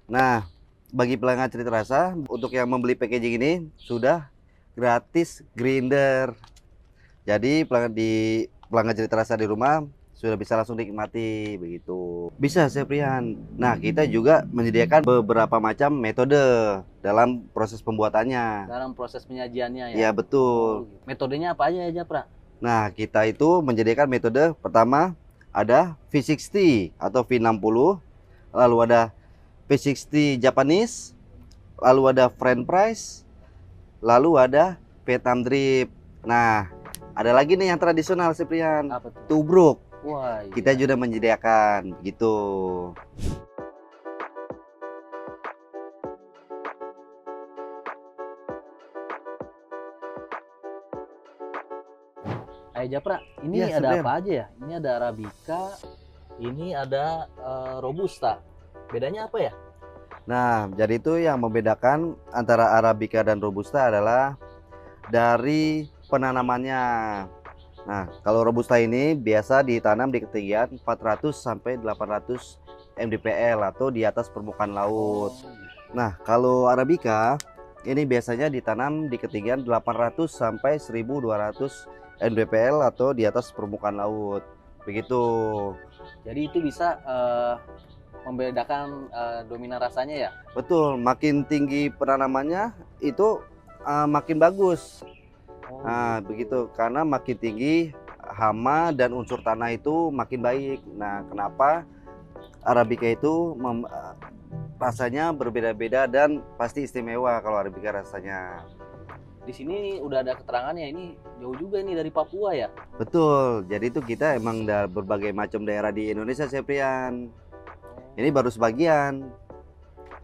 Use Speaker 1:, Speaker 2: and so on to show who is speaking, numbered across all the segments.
Speaker 1: Nah, bagi pelanggan Cerita Rasa, untuk yang membeli packaging ini sudah gratis grinder. Jadi pelanggan Cerita Rasa di rumah sudah bisa langsung nikmati begitu. Bisa, Seprian. Nah, kita juga menyediakan beberapa macam metode dalam proses pembuatannya.
Speaker 2: Dalam proses penyajiannya ya?
Speaker 1: Ya,
Speaker 2: Oh,
Speaker 1: betul.
Speaker 2: gitu. Metodenya apa aja ya, Japra?
Speaker 1: Nah, kita itu menyediakan metode pertama ada V60 atau V60, lalu ada V60 Japanese, lalu ada French fries, lalu ada Vietnam drip. Nah, ada lagi nih yang tradisional, Seprian.
Speaker 2: Apa tuh?
Speaker 1: Tubruk.
Speaker 2: Wah,
Speaker 1: Kita
Speaker 2: iya.
Speaker 1: juga menyediakan gitu.
Speaker 2: Ayo Japra,
Speaker 1: Iya,
Speaker 2: ini ada
Speaker 1: Seprian.
Speaker 2: apa aja ya? Ini ada Arabica, ini ada Robusta. Bedanya apa ya?
Speaker 1: Nah, jadi itu yang membedakan antara Arabica dan Robusta adalah dari penanamannya. Nah, kalau Robusta ini biasa ditanam di ketinggian 400 sampai 800 mdpl atau di atas permukaan laut.
Speaker 2: Oh,
Speaker 1: Nah, kalau Arabica ini biasanya ditanam di ketinggian 800 sampai 1200 mdpl atau di atas permukaan laut. Begitu.
Speaker 2: jadi itu bisa membedakan dominan rasanya ya?
Speaker 1: Betul, makin tinggi penanamannya itu makin bagus.
Speaker 2: Oh,
Speaker 1: Nah,
Speaker 2: gitu.
Speaker 1: begitu. Karena makin tinggi hama dan unsur tanah itu makin baik. Nah, kenapa Arabica itu rasanya berbeda-beda dan pasti istimewa kalau Arabica rasanya.
Speaker 2: Di sini udah ada keterangannya, ini jauh juga nih dari Papua ya?
Speaker 1: Betul. Jadi itu kita emang dari berbagai macam daerah di Indonesia, Seprian. Ini baru sebagian.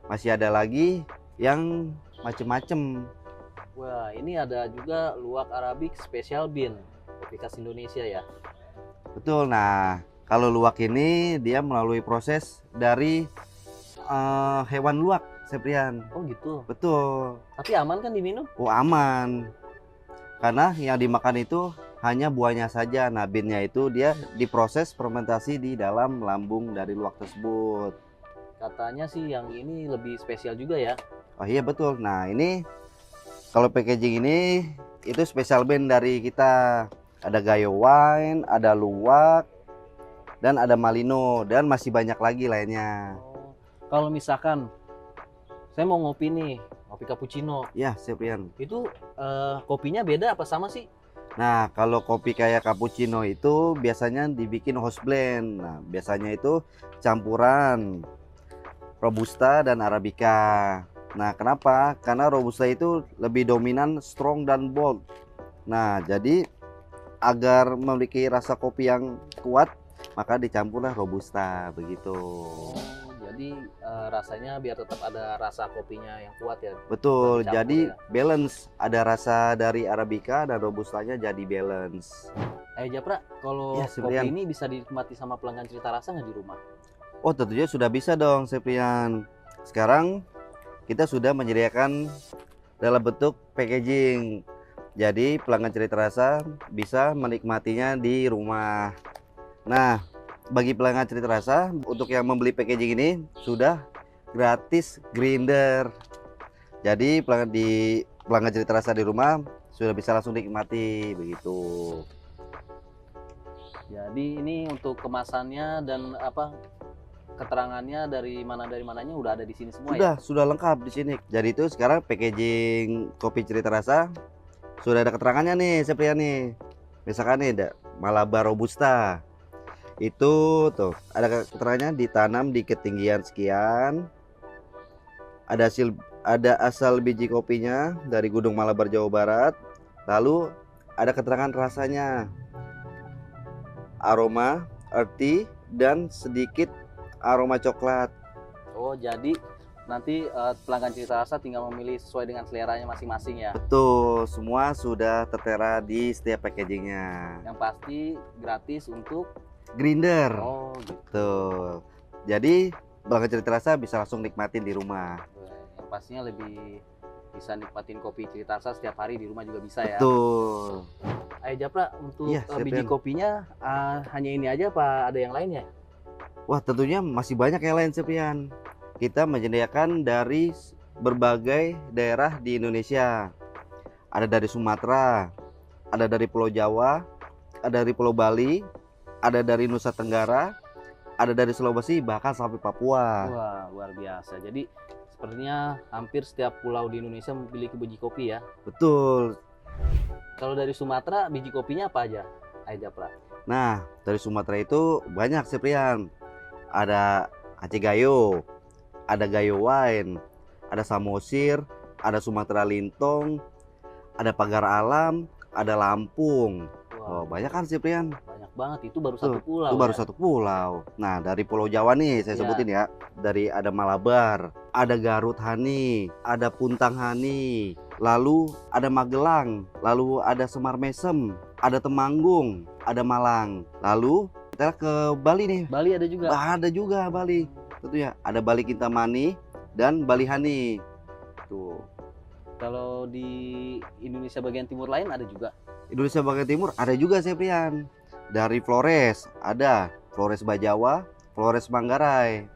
Speaker 1: Masih ada lagi yang macem-macem.
Speaker 2: Wah, ini ada juga luwak Arabik Special Bean, kopi khas Indonesia ya?
Speaker 1: Betul. Nah, kalau luwak ini dia melalui proses dari hewan luwak, Seprian.
Speaker 2: Oh gitu.
Speaker 1: Betul.
Speaker 2: Tapi aman kan diminum?
Speaker 1: Oh, aman. Karena yang dimakan itu hanya buahnya saja. Nah, binnya itu dia diproses fermentasi di dalam lambung dari luwak tersebut.
Speaker 2: Katanya sih yang ini lebih spesial juga ya?
Speaker 1: Oh iya, betul. Nah, ini kalau packaging ini itu special blend dari kita. Ada Gayo Wine, ada luwak, dan ada Malino, dan masih banyak lagi lainnya.
Speaker 2: Oh, kalau misalkan saya mau ngopi nih, ngopi cappuccino,
Speaker 1: Ya, Seprian.
Speaker 2: itu kopinya beda apa sama sih?
Speaker 1: Nah, kalau kopi kayak cappuccino itu biasanya dibikin house blend. Nah, biasanya itu campuran Robusta dan Arabica. Nah, kenapa? Karena Robusta itu lebih dominan strong dan bold. Nah, jadi agar memiliki rasa kopi yang kuat, maka dicampurlah Robusta begitu.
Speaker 2: Oh, jadi rasanya biar tetap ada rasa kopinya yang kuat ya?
Speaker 1: Betul,
Speaker 2: Dicampur
Speaker 1: jadi
Speaker 2: ya?
Speaker 1: balance. Ada rasa dari Arabica dan Robustanya jadi balance.
Speaker 2: Japra, kalau
Speaker 1: Ya,
Speaker 2: kopi
Speaker 1: Seprian.
Speaker 2: ini bisa dinikmati sama pelanggan Cerita Rasa nggak di rumah?
Speaker 1: Oh, tentunya sudah bisa dong, Seprian. Sekarang kita sudah menyediakan dalam bentuk packaging. Jadi pelanggan Cerita Rasa bisa menikmatinya di rumah. Nah, bagi pelanggan Cerita Rasa, untuk yang membeli packaging ini sudah gratis grinder. Jadi pelanggan Cerita Rasa di rumah sudah bisa langsung nikmati begitu.
Speaker 2: Jadi ini untuk kemasannya dan apa keterangannya dari mananya udah ada di sini semua ya?
Speaker 1: Sudah lengkap di sini. Jadi itu sekarang packaging kopi Cerita Rasa sudah ada keterangannya nih, Seprian nih. Misalkan nih ada Malabar Robusta. Itu tuh ada keterangannya ditanam di ketinggian sekian. Ada asal biji kopinya dari Gunung Malabar, Jawa Barat. Lalu ada keterangan rasanya. Aroma earthy dan sedikit aroma coklat.
Speaker 2: Oh, jadi nanti pelanggan Cerita Rasa tinggal memilih sesuai dengan seleranya masing-masing ya.
Speaker 1: Betul, semua sudah tertera di setiap packagingnya.
Speaker 2: Yang pasti gratis untuk
Speaker 1: Grinder.
Speaker 2: oh gitu.
Speaker 1: Betul. Jadi pelanggan Cerita Rasa bisa langsung nikmatin di rumah.
Speaker 2: Yang pastinya lebih bisa nikmatin kopi Cerita Rasa setiap hari di rumah juga bisa ya.
Speaker 1: Betul.
Speaker 2: Ayo Japra, untuk
Speaker 1: Iya,
Speaker 2: biji
Speaker 1: Seprian.
Speaker 2: kopinya hanya ini aja apa ada yang lain ya?
Speaker 1: Wah, tentunya masih banyak yang lain, Seprian. kita menyediakan dari berbagai daerah di Indonesia. Ada dari Sumatera, ada dari Pulau Jawa, ada dari Pulau Bali, ada dari Nusa Tenggara, ada dari Sulawesi, bahkan sampai Papua.
Speaker 2: Wah, luar biasa. Jadi sepertinya hampir setiap pulau di Indonesia memiliki biji kopi ya.
Speaker 1: Betul.
Speaker 2: Kalau dari Sumatera, biji kopinya apa aja, Ayah Japra?
Speaker 1: Nah, dari Sumatera itu banyak Seprian. Ada Aceh Gayo, ada Gayo Wine, ada Samosir, ada Sumatera Lintong, ada Pagar Alam, ada Lampung.
Speaker 2: Wah,
Speaker 1: Oh, banyak kan Seprian?
Speaker 2: banyak banget. Itu baru
Speaker 1: Tuh,
Speaker 2: satu pulau.
Speaker 1: Itu baru
Speaker 2: ya?
Speaker 1: satu pulau. Nah, dari Pulau Jawa nih saya
Speaker 2: Ya.
Speaker 1: sebutin ya. Dari ada Malabar, ada Garut Hani, ada Puntang Hani, lalu ada Magelang, lalu ada Semar Mesem, ada Temanggung, ada Malang. Lalu kita ke Bali nih.
Speaker 2: Bali ada juga.
Speaker 1: Ada juga Bali. Tentunya ada Bali Kintamani dan Bali Hani. Tuh.
Speaker 2: Kalau di Indonesia bagian timur lain ada juga.
Speaker 1: Indonesia bagian timur ada juga Seprian. Dari Flores ada Flores Bajawa, Flores Manggarai.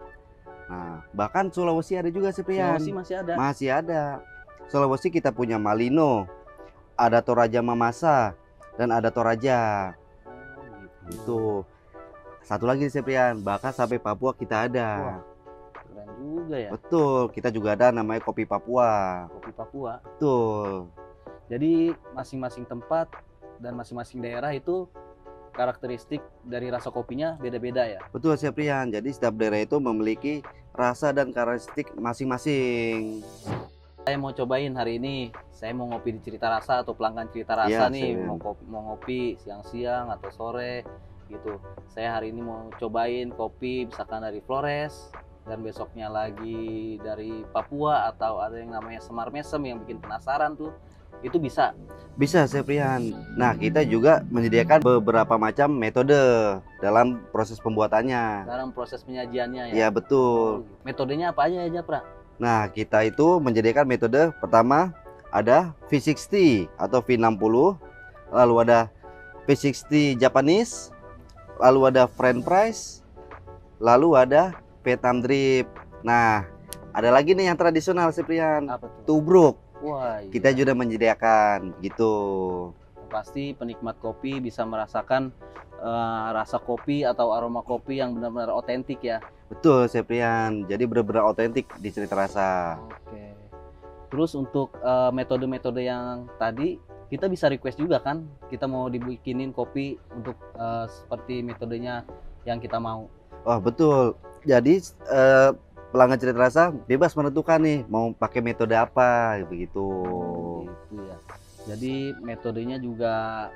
Speaker 1: Nah, bahkan Sulawesi ada juga Seprian.
Speaker 2: Sulawesi masih ada.
Speaker 1: Masih ada. Sulawesi kita punya Malino, ada Toraja Mamasa, dan ada Toraja.
Speaker 2: Oh,
Speaker 1: Itu. Satu lagi Seprian, bahkan sampai Papua kita ada.
Speaker 2: Wah, keren juga ya.
Speaker 1: Betul, kita juga ada namanya kopi Papua.
Speaker 2: Kopi Papua.
Speaker 1: Betul.
Speaker 2: Jadi masing-masing tempat dan masing-masing daerah itu karakteristik dari rasa kopinya beda-beda ya.
Speaker 1: Betul Seprian. Jadi setiap daerah itu memiliki rasa dan karakteristik masing-masing.
Speaker 2: Saya mau cobain hari ini. Saya mau ngopi di Cerita Rasa atau pelanggan Cerita Rasa
Speaker 1: Iya,
Speaker 2: nih.
Speaker 1: Sen.
Speaker 2: Mau ngopi siang-siang atau sore gitu. Saya hari ini mau cobain kopi misalkan dari Flores dan besoknya lagi dari Papua atau ada yang namanya Semar Mesem yang bikin penasaran tuh. Itu bisa.
Speaker 1: Bisa Seprian. Nah, kita juga menyediakan beberapa macam metode dalam proses pembuatannya.
Speaker 2: Dalam proses penyajiannya ya.
Speaker 1: Ya, betul.
Speaker 2: Metodenya apa aja ya Japra?
Speaker 1: Nah, kita itu menyediakan metode pertama ada V60 atau V60, lalu ada V60 Japanese, lalu ada French fries, lalu ada Vietnam drip. Nah, ada lagi nih yang tradisional Seprian,
Speaker 2: Apa tuh?
Speaker 1: tubruk.
Speaker 2: Wah, iya.
Speaker 1: Kita juga menyediakan gitu.
Speaker 2: Pasti penikmat kopi bisa merasakan rasa kopi atau aroma kopi yang benar-benar otentik ya.
Speaker 1: Betul Seprian. Jadi benar-benar otentik di Cerita Rasa.
Speaker 2: Oke. Terus untuk metode-metode yang tadi kita bisa request juga kan? Kita mau dibikinin kopi untuk seperti metodenya yang kita mau.
Speaker 1: Wah, betul. Jadi pelanggan Cerita Rasa bebas menentukan nih mau pakai metode apa begitu.
Speaker 2: Gitu ya. Jadi metodenya juga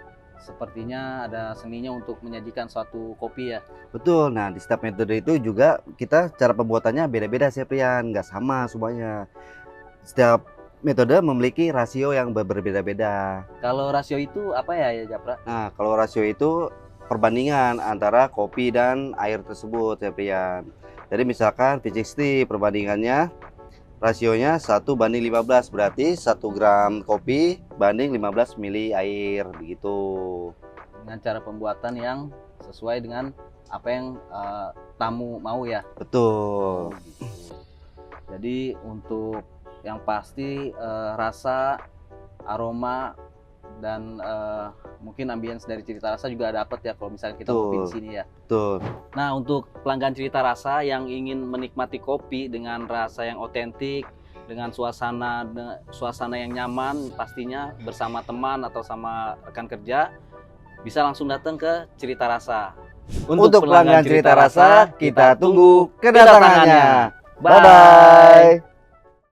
Speaker 2: sepertinya ada seninya untuk menyajikan suatu kopi ya.
Speaker 1: Betul. Nah, di setiap metode itu juga kita cara pembuatannya beda-beda Seprian, nggak sama semuanya. Setiap metode memiliki rasio yang berbeda-beda.
Speaker 2: Kalau rasio itu apa ya Japra?
Speaker 1: Nah, kalau rasio itu perbandingan antara kopi dan air tersebut Seprian. Jadi misalkan V60 perbandingannya rasionya 1:15, berarti 1 gram kopi banding 15 mili air begitu.
Speaker 2: Dengan cara pembuatan yang sesuai dengan apa yang tamu mau ya.
Speaker 1: Betul.
Speaker 2: Gitu. Jadi untuk yang pasti rasa, aroma dan mungkin ambience dari Cerita Rasa juga dapat ya kalau misalnya kita ngopi di sini ya.
Speaker 1: Betul.
Speaker 2: Nah, untuk pelanggan Cerita Rasa yang ingin menikmati kopi dengan rasa yang otentik, dengan suasana yang nyaman pastinya bersama teman atau sama rekan kerja, bisa langsung datang ke Cerita Rasa.
Speaker 1: Untuk pelanggan Cerita Rasa, kita tunggu kedatangannya. Bye bye.